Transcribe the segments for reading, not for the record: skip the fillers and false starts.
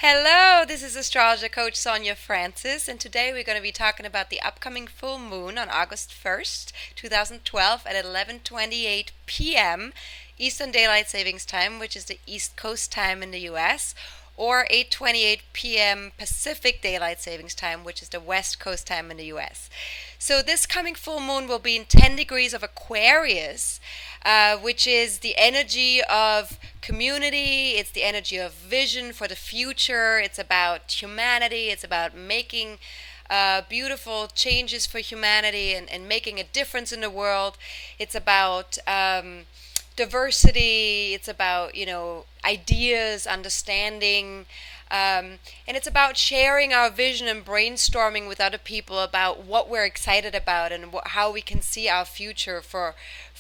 Hello, this is AstrologerCoach Sonja Francis, and today we're going to be talking about the upcoming full moon on August 1st, 2012 at 11:28 p.m. Eastern Daylight Savings Time, which is the East Coast time in the US, or 8:28 p.m. Pacific Daylight Savings Time, which is the West Coast time in the US. So this coming full moon will be in 10 degrees of Aquarius, which is the energy of community. It's the energy of vision for the future. It's about humanity. It's about making beautiful changes for humanity and making a difference in the world. It's about diversity. It's about, ideas, understanding. And it's about sharing our vision and brainstorming with other people about what we're excited about and how we can see our future for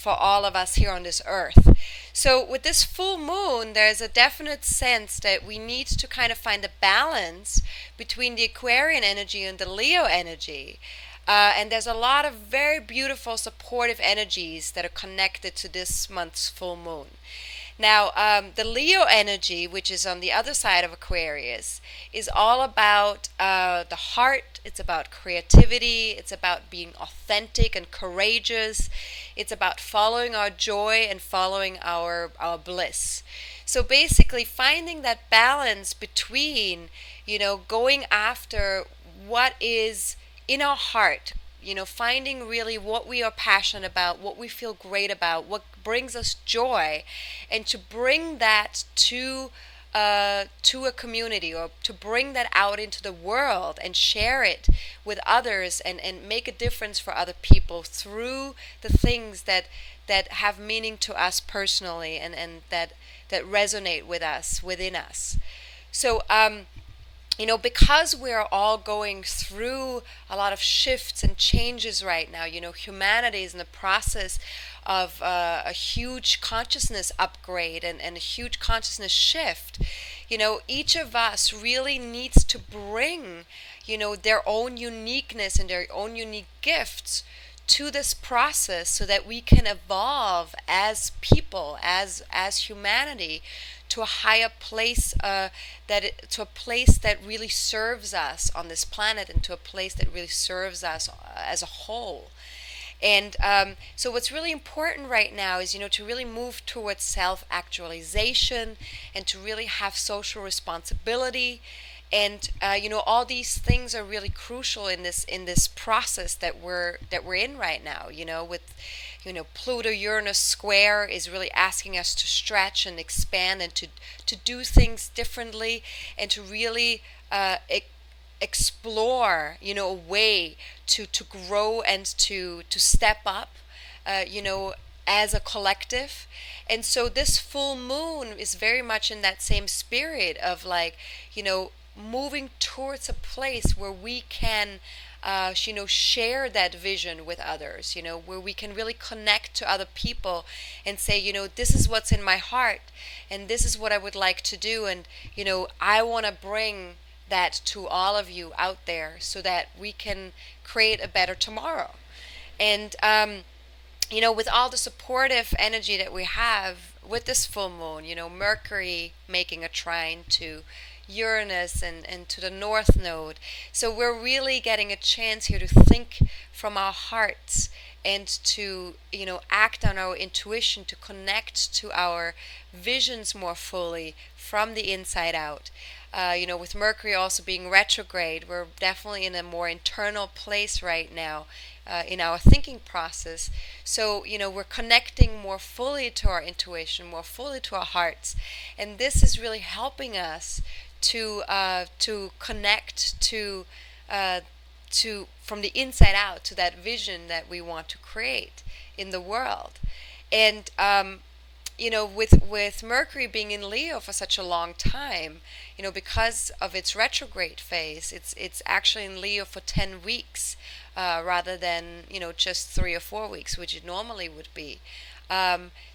all of us here on this earth. So with this full moon, there's a definite sense that we need to kind of find a balance between the Aquarian energy and the Leo energy. And there's a lot of very beautiful supportive energies that are connected to this month's full moon. Now, the Leo energy, which is on the other side of Aquarius, is all about the heart. It's about creativity. It's about being authentic and courageous. It's about following our joy and following our bliss. So basically, finding that balance between, going after what is in our heart, finding really what we are passionate about, what we feel great about, what brings us joy, and to bring that to a community, or to bring that out into the world and share it with others, and make a difference for other people through the things that have meaning to us personally, and that resonate with us, within us. So because we're all going through a lot of shifts and changes right now, humanity is in the process of a huge consciousness upgrade and a huge consciousness shift. Each of us really needs to bring, their own uniqueness and their own unique gifts to this process, so that we can evolve as people, as humanity, to a higher place, to a place that really serves us on this planet, and to a place that really serves us as a whole. And so what's really important right now is, to really move towards self-actualization, and to really have social responsibility. And all these things are really crucial in this process that we're in right now. With Pluto Uranus square is really asking us to stretch and expand, and to do things differently, and to really explore a way to grow and to step up, as a collective. And so this full moon is very much in that same spirit of, like, moving towards a place where we can share that vision with others, where we can really connect to other people and say, this is what's in my heart, and this is what I would like to do, and I want to bring that to all of you out there, so that we can create a better tomorrow. And with all the supportive energy that we have with this full moon, Mercury making a trine to Uranus and to the North Node. So we're really getting a chance here to think from our hearts, and to act on our intuition, to connect to our visions more fully from the inside out. With Mercury also being retrograde, we're definitely in a more internal place right now, in our thinking process. So, we're connecting more fully to our intuition, more fully to our hearts. And this is really helping us to connect to from the inside out, to that vision that we want to create in the world. And with Mercury being in Leo for such a long time, because of its retrograde phase, it's actually in Leo for 10 weeks, rather than just 3 or 4 weeks, which it normally would be.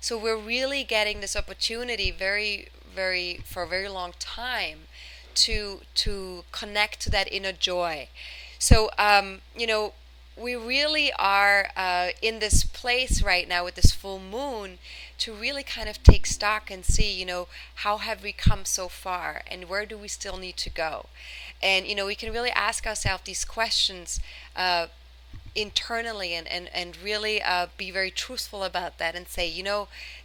So we're really getting this opportunity for a very long time to connect to that inner joy. So we really are in this place right now with this full moon to really kind of take stock and see, how have we come so far and where do we still need to go? And, we can really ask ourselves these questions internally and really be very truthful about that and say,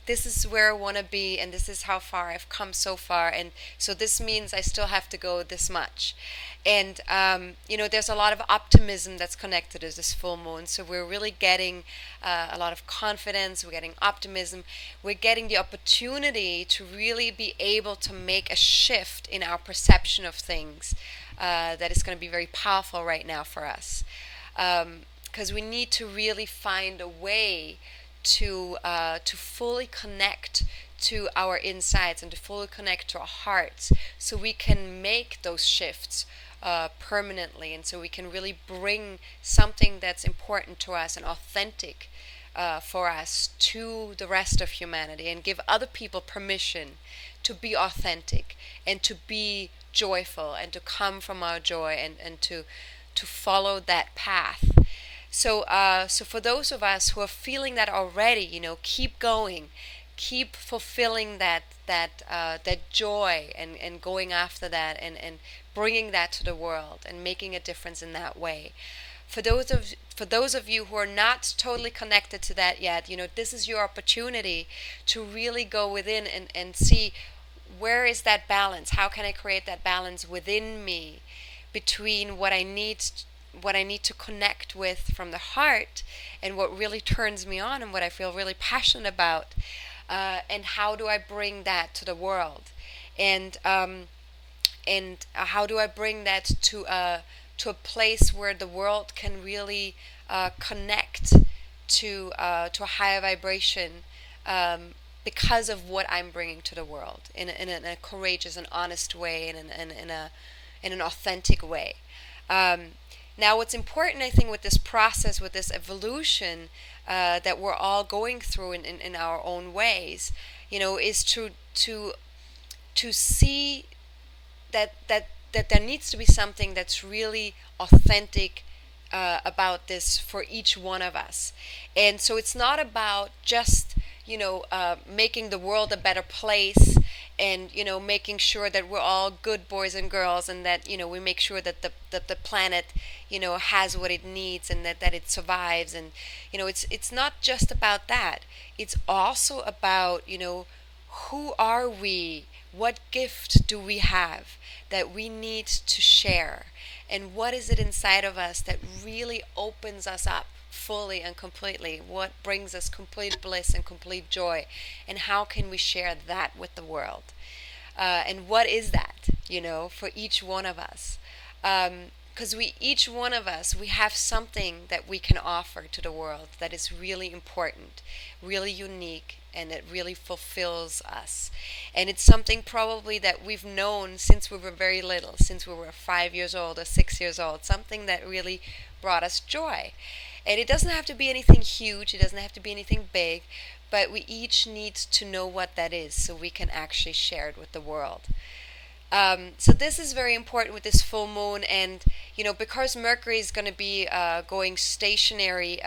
this is where I want to be and this is how far I've come so far. And so this means I still have to go this much. And, there's a lot of optimism that's connected to this full moon. So we're really getting a lot of confidence. We're getting optimism. We're getting the opportunity to really be able to make a shift in our perception of things that is going to be very powerful right now for us. Because we need to really find a way to fully connect to our insides and to fully connect to our hearts, so we can make those shifts permanently, and so we can really bring something that's important to us and authentic for us to the rest of humanity, and give other people permission to be authentic and to be joyful and to come from our joy and to follow that path. So for those of us who are feeling that already, keep going, keep fulfilling that joy and going after that and bringing that to the world and making a difference in that way. For those of you who are not totally connected to that yet, this is your opportunity to really go within and see, where is that balance? How can I create that balance within me between what I need to connect with from the heart and what really turns me on and what I feel really passionate about, and how do I bring that to the world, and how do I bring that to a place where the world can really connect to a higher vibration, because of what I'm bringing to the world in a courageous and honest way, and in an authentic way. Now, what's important, I think, with this process, with this evolution that we're all going through in our own ways, is to see that there needs to be something that's really authentic about this for each one of us. And so it's not about just making the world a better place, and making sure that we're all good boys and girls, and that we make sure that the planet has what it needs, and that it survives. And it's not just about that. It's also about who are we, what gift do we have that we need to share, and what is it inside of us that really opens us up fully and completely, what brings us complete bliss and complete joy, and how can we share that with the world, and what is that for each one of us, because each one of us, we have something that we can offer to the world that is really important, really unique, and it really fulfills us. And it's something probably that we've known since we were very little, since we were 5 years old or 6 years old, something that really brought us joy. And it doesn't have to be anything huge, it doesn't have to be anything big, but we each need to know what that is so we can actually share it with the world. So this is very important with this full moon, and because Mercury is going to be going stationary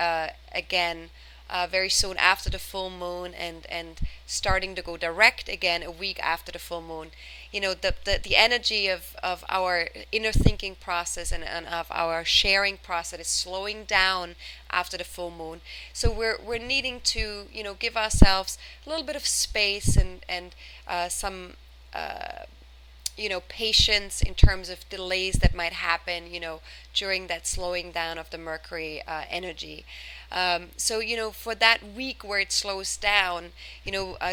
again very soon after the full moon, and starting to go direct again a week after the full moon, the energy of our inner thinking process and of our sharing process is slowing down after the full moon. So we're needing to give ourselves a little bit of space and some patience in terms of delays that might happen, during that slowing down of the Mercury energy. So, for that week where it slows down,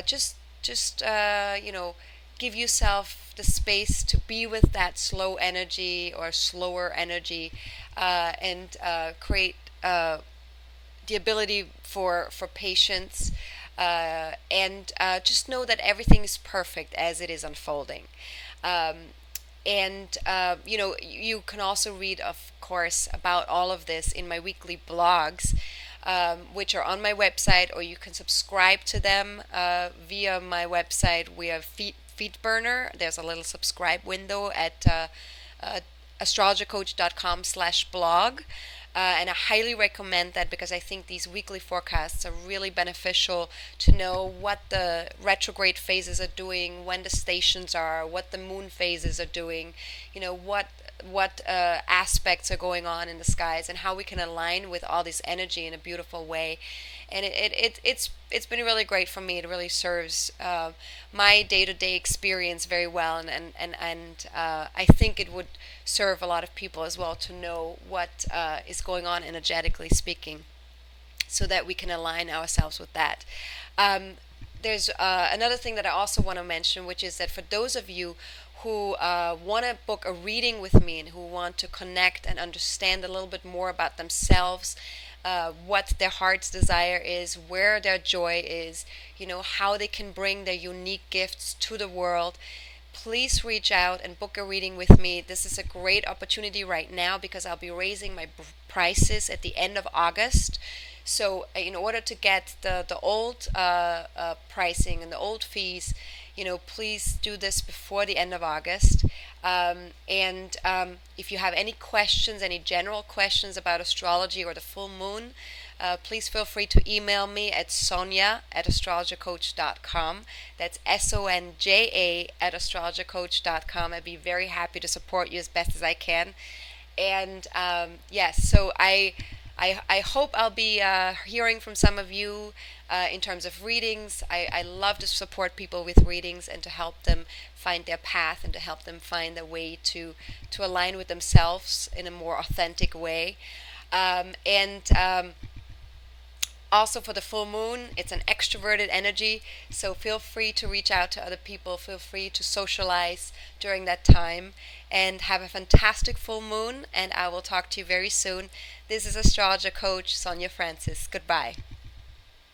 just give yourself the space to be with that slow energy or slower energy, and create the ability for patience, and just know that everything is perfect as it is unfolding. You can also read, of course, about all of this in my weekly blogs, which are on my website, or you can subscribe to them via my website. We have Feedburner. There's a little subscribe window at astrologercoach.com/blog. And I highly recommend that, because I think these weekly forecasts are really beneficial to know what the retrograde phases are doing, when the stations are, what the moon phases are doing, what aspects are going on in the skies, and how we can align with all this energy in a beautiful way. And it's been really great for me. It really serves my day-to-day experience very well, and I think it would serve a lot of people as well to know what is going on energetically speaking, so that we can align ourselves with that. Um, there's another thing that I also want to mention, which is that for those of you who want to book a reading with me and who want to connect and understand a little bit more about themselves, what their heart's desire is, where their joy is, how they can bring their unique gifts to the world, please reach out and book a reading with me. This is a great opportunity right now, because I'll be raising my prices at the end of August. So in order to get the old pricing and the old fees, please do this before the end of August. And if you have any questions, any general questions about astrology or the full moon, please feel free to email me at sonja@astrologercoach.com. That's SONJA@astrologercoach.com. I'd be very happy to support you as best as I can. And yes, so I hope I'll be hearing from some of you in terms of readings. I love to support people with readings and to help them find their path and to help them find a way to align with themselves in a more authentic way. And also for the full moon, it's an extroverted energy, so feel free to reach out to other people. Feel free to socialize during that time, and have a fantastic full moon, and I will talk to you very soon. This is Astrologer Coach Sonja Francis. Goodbye.